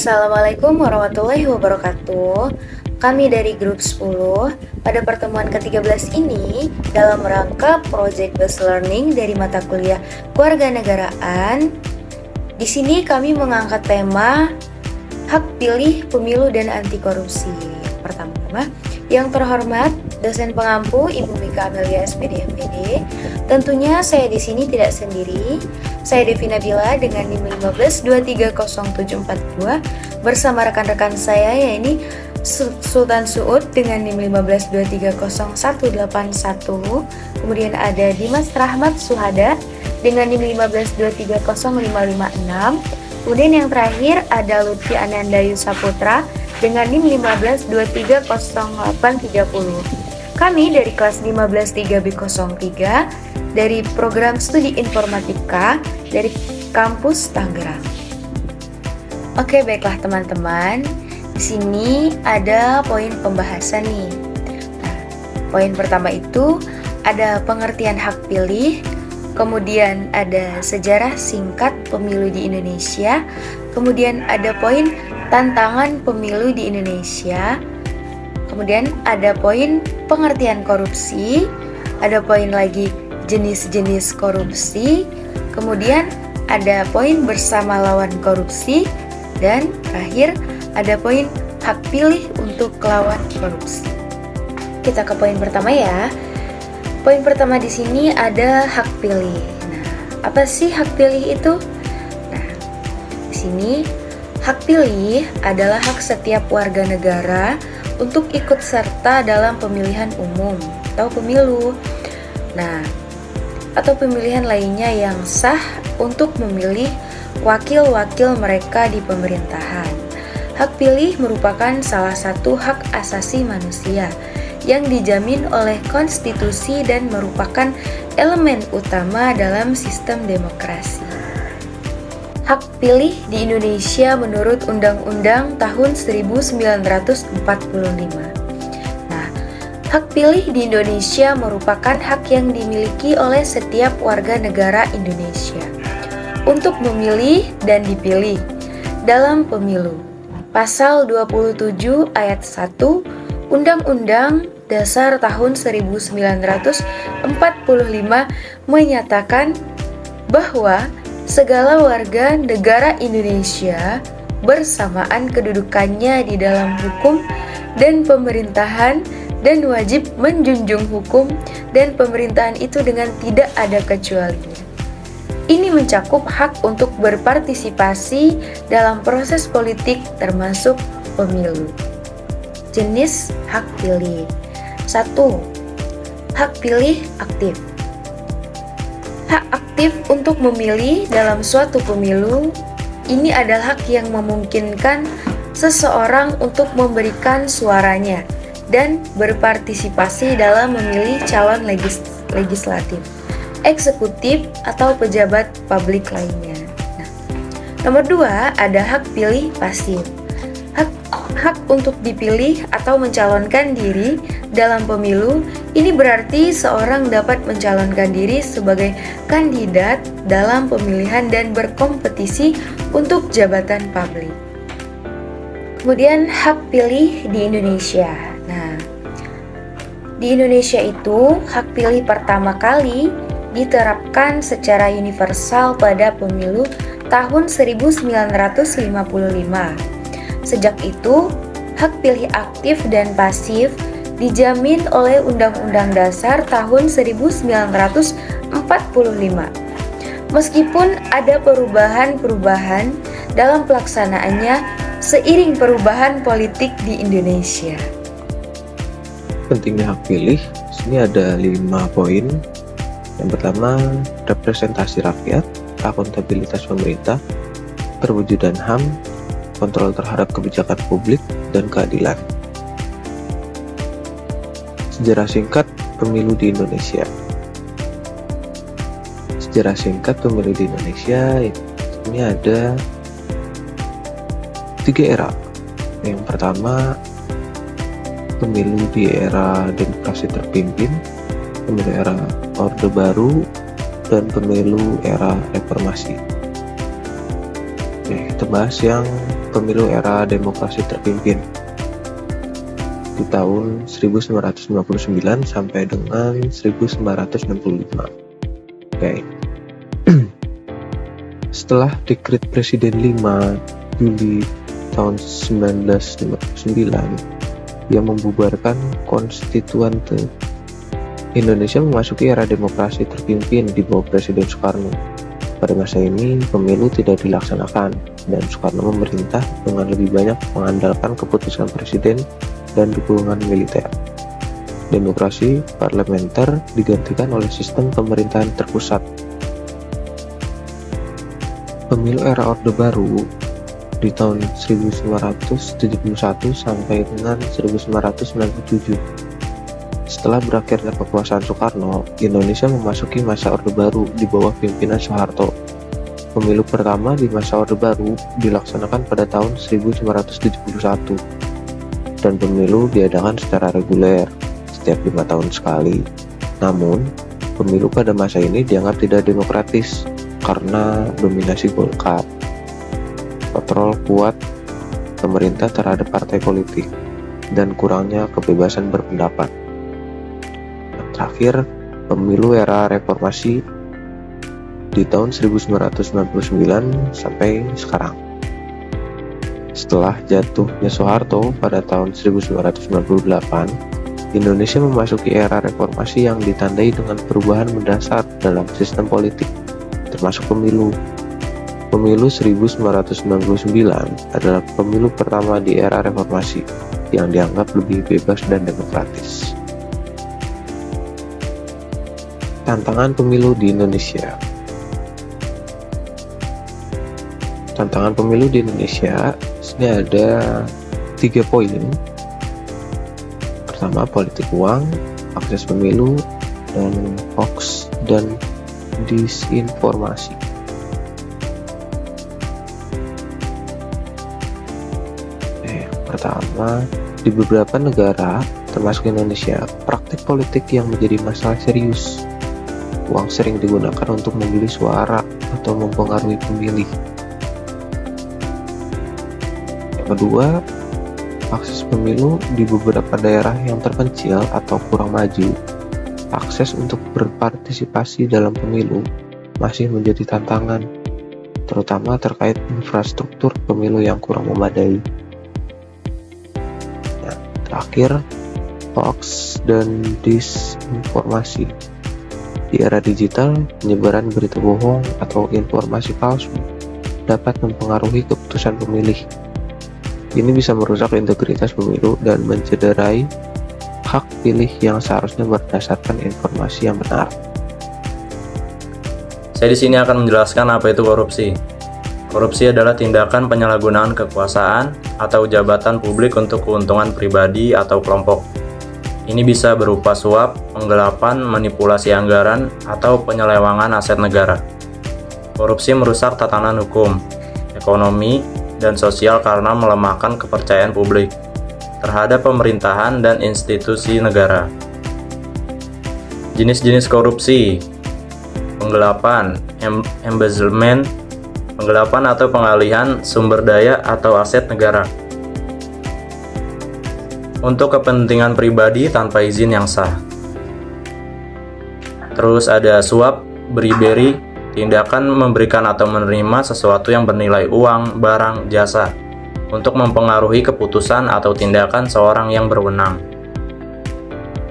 Assalamualaikum warahmatullahi wabarakatuh. Kami dari grup 10 pada pertemuan ke-13 ini dalam rangka Project Based Learning dari mata kuliah Kewarganegaraan. Di sini kami mengangkat tema hak pilih pemilu dan anti korupsi. Pertama-tama, yang terhormat dosen pengampu Ibu Mika Amelia SPD MPD. Tentunya saya di sini tidak sendiri. Saya Devi Nabila dengan NIM 1523072 bersama rekan-rekan saya yaitu Sultan Suud dengan NIM 152300181. Kemudian ada Dimas Rahmat Suhada dengan NIM 152305556. Kemudian yang terakhir ada Lutfi Ananda Yusaputra dengan NIM 152300830. Kami dari kelas 153B03 dari program studi informatika dari kampus Tangerang. Oke, baiklah teman-teman. Di sini ada poin pembahasan nih. Nah, poin pertama itu ada pengertian hak pilih, kemudian ada sejarah singkat pemilu di Indonesia, kemudian ada poin tantangan pemilu di Indonesia, kemudian ada poin pengertian korupsi, ada poin lagi jenis-jenis korupsi, kemudian ada poin bersama lawan korupsi, dan terakhir ada poin hak pilih untuk lawan korupsi. Kita ke poin pertama ya. Poin pertama di sini ada hak pilih. Nah, apa sih hak pilih itu? Nah, di sini hak pilih adalah hak setiap warga negara untuk ikut serta dalam pemilihan umum atau pemilu. Nah, atau pemilihan lainnya yang sah untuk memilih wakil-wakil mereka di pemerintahan. Hak pilih merupakan salah satu hak asasi manusia yang dijamin oleh konstitusi dan merupakan elemen utama dalam sistem demokrasi. Hak pilih di Indonesia menurut Undang-Undang tahun 1945. Hak pilih di Indonesia merupakan hak yang dimiliki oleh setiap warga negara Indonesia untuk memilih dan dipilih dalam pemilu. Pasal 27 ayat 1 Undang-Undang Dasar tahun 1945 menyatakan bahwa segala warga negara Indonesia bersamaan kedudukannya di dalam hukum dan pemerintahan dan wajib menjunjung hukum dan pemerintahan itu dengan tidak ada kecualinya. Ini mencakup hak untuk berpartisipasi dalam proses politik termasuk pemilu. Jenis hak pilih. 1. Hak pilih aktif. Hak aktif untuk memilih dalam suatu pemilu ini adalah hak yang memungkinkan seseorang untuk memberikan suaranya dan berpartisipasi dalam memilih calon legislatif, eksekutif, atau pejabat publik lainnya. Nah, nomor 2 ada hak pilih pasif. Hak untuk dipilih atau mencalonkan diri dalam pemilu ini berarti seorang dapat mencalonkan diri sebagai kandidat dalam pemilihan dan berkompetisi untuk jabatan publik. Kemudian hak pilih di Indonesia. Nah, di Indonesia itu hak pilih pertama kali diterapkan secara universal pada pemilu tahun 1955. Sejak itu, hak pilih aktif dan pasif dijamin oleh Undang-Undang Dasar tahun 1945. Meskipun ada perubahan-perubahan dalam pelaksanaannya seiring perubahan politik di Indonesia. Pentingnya hak pilih, sini ada 5 poin. Yang pertama, representasi rakyat, akuntabilitas pemerintah, perwujudan HAM, kontrol terhadap kebijakan publik, dan keadilan. Sejarah singkat pemilu di Indonesia. Sejarah singkat pemilu di Indonesia, ini ada 3 era. Yang pertama, pemilu di era demokrasi terpimpin, pemilu era Orde Baru, dan pemilu era reformasi. Oke, kita bahas yang pemilu era demokrasi terpimpin di tahun 1959 sampai dengan 1965. Oke. Setelah Dekret Presiden 5 Juli tahun 1959 yang membubarkan Konstituante, Indonesia memasuki era demokrasi terpimpin di bawah Presiden Soekarno. Pada masa ini, pemilu tidak dilaksanakan dan Soekarno memerintah dengan lebih banyak mengandalkan keputusan presiden dan dukungan militer. Demokrasi parlementer digantikan oleh sistem pemerintahan terpusat. Pemilu era Orde Baru di tahun 1971 sampai dengan 1997. Setelah berakhirnya kekuasaan Soekarno, Indonesia memasuki masa Orde Baru di bawah pimpinan Soeharto. Pemilu pertama di masa Orde Baru dilaksanakan pada tahun 1971. Dan pemilu diadakan secara reguler setiap 5 tahun sekali. Namun, pemilu pada masa ini dianggap tidak demokratis karena dominasi Golkar, kontrol kuat pemerintah terhadap partai politik, dan kurangnya kebebasan berpendapat. Terakhir, pemilu era reformasi di tahun 1999 sampai sekarang. Setelah jatuhnya Soeharto pada tahun 1998, Indonesia memasuki era reformasi yang ditandai dengan perubahan mendasar dalam sistem politik, termasuk pemilu. Pemilu 1999 adalah pemilu pertama di era reformasi yang dianggap lebih bebas dan demokratis. Tantangan pemilu di Indonesia. Tantangan pemilu di Indonesia ini ada 3 poin. Pertama, politik uang, akses pemilu, dan hoax dan disinformasi. Pertama, di beberapa negara, termasuk Indonesia, praktik politik yang menjadi masalah serius. Uang sering digunakan untuk membeli suara atau mempengaruhi pemilih. Kedua, akses pemilu di beberapa daerah yang terpencil atau kurang maju, akses untuk berpartisipasi dalam pemilu masih menjadi tantangan, terutama terkait infrastruktur pemilu yang kurang memadai. Nah, terakhir, hoax dan disinformasi. Di era digital, penyebaran berita bohong atau informasi palsu dapat mempengaruhi keputusan pemilih. Ini bisa merusak integritas pemilu dan mencederai hak pilih yang seharusnya berdasarkan informasi yang benar. Saya di sini akan menjelaskan apa itu korupsi. Korupsi adalah tindakan penyalahgunaan kekuasaan atau jabatan publik untuk keuntungan pribadi atau kelompok. Ini bisa berupa suap, penggelapan, manipulasi anggaran, atau penyelewengan aset negara. Korupsi merusak tatanan hukum, ekonomi, dan sosial karena melemahkan kepercayaan publik terhadap pemerintahan dan institusi negara. Jenis-jenis korupsi: penggelapan, embezzlement, penggelapan atau pengalihan sumber daya atau aset negara untuk kepentingan pribadi tanpa izin yang sah. Terus ada suap, bribery, tindakan memberikan atau menerima sesuatu yang bernilai uang, barang, jasa untuk mempengaruhi keputusan atau tindakan seorang yang berwenang.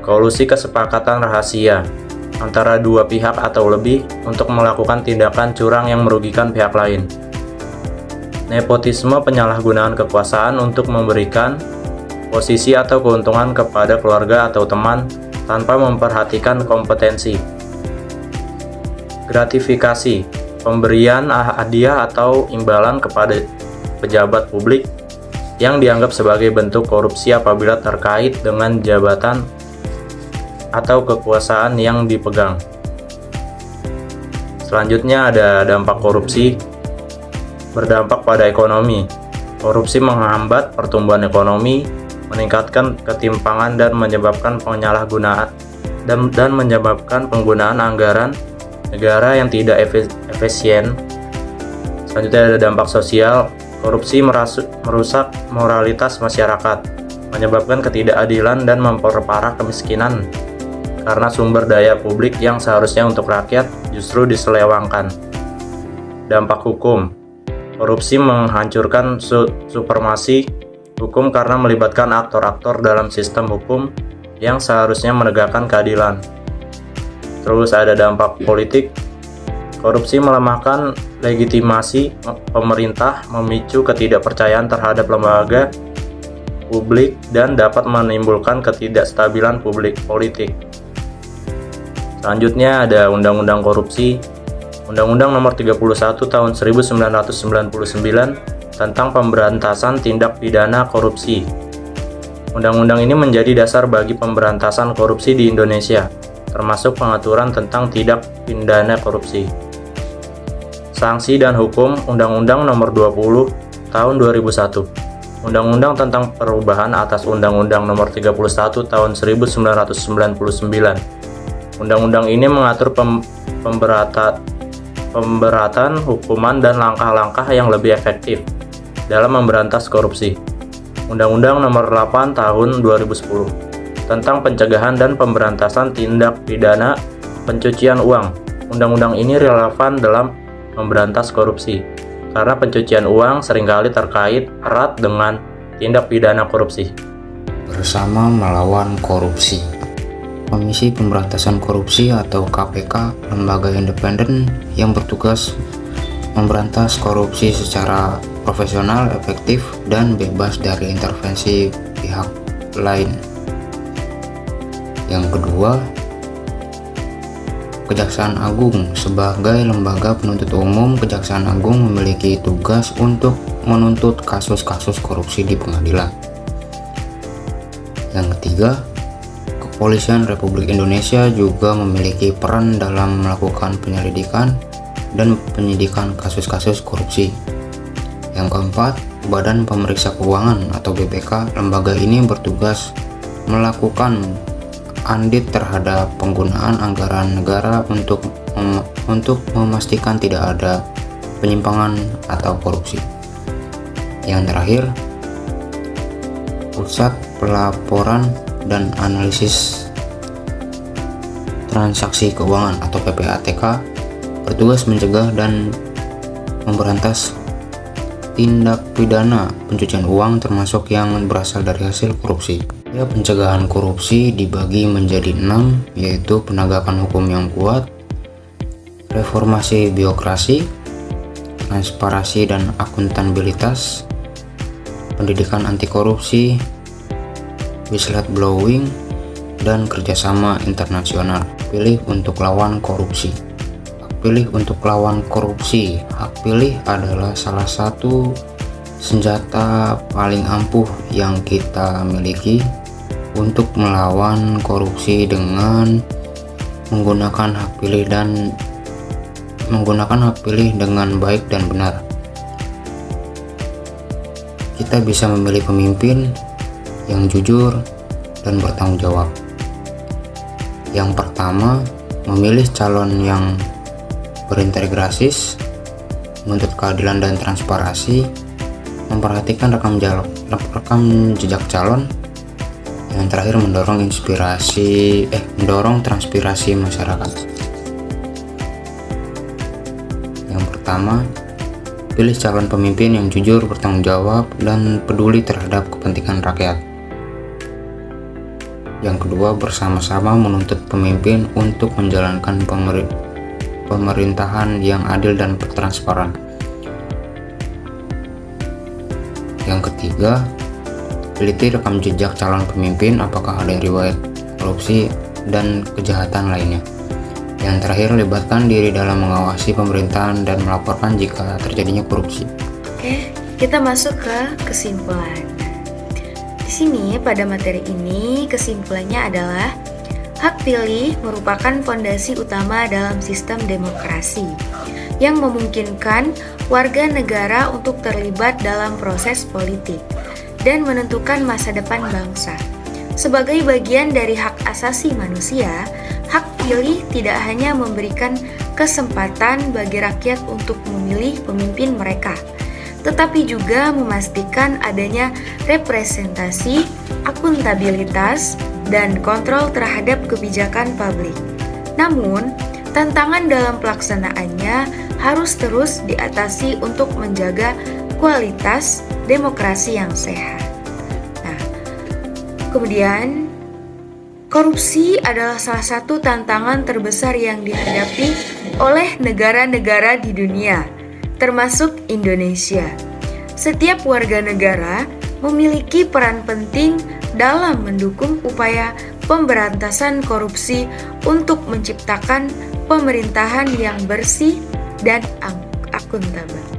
Kolusi, kesepakatan rahasia antara dua pihak atau lebih untuk melakukan tindakan curang yang merugikan pihak lain. Nepotisme, penyalahgunaan kekuasaan untuk memberikan posisi atau keuntungan kepada keluarga atau teman tanpa memperhatikan kompetensi. Gratifikasi, pemberian hadiah atau imbalan kepada pejabat publik yang dianggap sebagai bentuk korupsi apabila terkait dengan jabatan atau kekuasaan yang dipegang. Selanjutnya ada dampak korupsi, berdampak pada ekonomi. Korupsi menghambat pertumbuhan ekonomi, meningkatkan ketimpangan dan menyebabkan penyalahgunaan dan menyebabkan penggunaan anggaran negara yang tidak efisien. Selanjutnya ada dampak sosial. Korupsi merusak moralitas masyarakat, menyebabkan ketidakadilan dan memperparah kemiskinan karena sumber daya publik yang seharusnya untuk rakyat justru diselewengkan. Dampak hukum. Korupsi menghancurkan supremasi hukum karena melibatkan aktor-aktor dalam sistem hukum yang seharusnya menegakkan keadilan. Terus ada dampak politik. Korupsi melemahkan legitimasi pemerintah, memicu ketidakpercayaan terhadap lembaga publik, dan dapat menimbulkan ketidakstabilan politik. Selanjutnya ada Undang-Undang Korupsi. Undang-Undang Nomor 31 Tahun 1999 tentang Pemberantasan Tindak Pidana Korupsi. Undang-undang ini menjadi dasar bagi pemberantasan korupsi di Indonesia, termasuk pengaturan tentang tindak pidana korupsi. Sanksi dan hukum. Undang-Undang Nomor 20 Tahun 2001. Undang-Undang tentang perubahan atas Undang-Undang Nomor 31 Tahun 1999. Undang-undang ini mengatur pemberatan, hukuman, dan langkah-langkah yang lebih efektif dalam memberantas korupsi. Undang-Undang Nomor 8 Tahun 2010 tentang pencegahan dan pemberantasan tindak pidana pencucian uang. Undang-undang ini relevan dalam memberantas korupsi karena pencucian uang seringkali terkait erat dengan tindak pidana korupsi. Bersama melawan korupsi. Komisi Pemberantasan Korupsi atau KPK, lembaga independen yang bertugas memberantas korupsi secara profesional, efektif, dan bebas dari intervensi pihak lain. Yang kedua, Kejaksaan Agung. Sebagai lembaga penuntut umum, Kejaksaan Agung memiliki tugas untuk menuntut kasus-kasus korupsi di pengadilan. Yang ketiga, Kepolisian Republik Indonesia juga memiliki peran dalam melakukan penyelidikan dan penyidikan kasus-kasus korupsi. Yang keempat, Badan Pemeriksa Keuangan atau BPK. Lembaga ini bertugas melakukan audit terhadap penggunaan anggaran negara untuk memastikan tidak ada penyimpangan atau korupsi. Yang terakhir, Pusat Pelaporan dan Analisis Transaksi Keuangan atau PPATK bertugas mencegah dan memberantas tindak pidana pencucian uang termasuk yang berasal dari hasil korupsi. Pencegahan korupsi dibagi menjadi 6, yaitu penegakan hukum yang kuat, reformasi birokrasi, transparansi dan akuntabilitas, pendidikan anti korupsi, whistleblowing, dan kerjasama internasional. Pilih untuk lawan korupsi. Hak pilih untuk lawan korupsi. Hak pilih adalah salah satu senjata paling ampuh yang kita miliki untuk melawan korupsi dengan menggunakan hak pilih dengan baik dan benar. Kita bisa memilih pemimpin yang jujur dan bertanggung jawab. Yang pertama, memilih calon yang berintegritas, menuntut keadilan dan transparansi, memperhatikan rekam jejak calon. Yang terakhir, mendorong transpirasi masyarakat. Yang pertama, pilih calon pemimpin yang jujur, bertanggung jawab, dan peduli terhadap kepentingan rakyat. Yang kedua, bersama-sama menuntut pemimpin untuk menjalankan pemerintahan yang adil dan transparan. Yang ketiga, teliti rekam jejak calon pemimpin, apakah ada riwayat korupsi dan kejahatan lainnya. Yang terakhir, libatkan diri dalam mengawasi pemerintahan dan melaporkan jika terjadinya korupsi. Oke, kita masuk ke kesimpulan. Di sini pada materi ini kesimpulannya adalah hak pilih merupakan fondasi utama dalam sistem demokrasi yang memungkinkan warga negara untuk terlibat dalam proses politik dan menentukan masa depan bangsa. Sebagai bagian dari hak asasi manusia, hak pilih tidak hanya memberikan kesempatan bagi rakyat untuk memilih pemimpin mereka, tetapi juga memastikan adanya representasi, akuntabilitas, dan kontrol terhadap kebijakan publik. Namun, tantangan dalam pelaksanaannya harus terus diatasi untuk menjaga kualitas demokrasi yang sehat. Nah, kemudian korupsi adalah salah satu tantangan terbesar yang dihadapi oleh negara-negara di dunia, termasuk Indonesia. Setiap warga negara memiliki peran penting dalam mendukung upaya pemberantasan korupsi untuk menciptakan pemerintahan yang bersih dan akuntabel.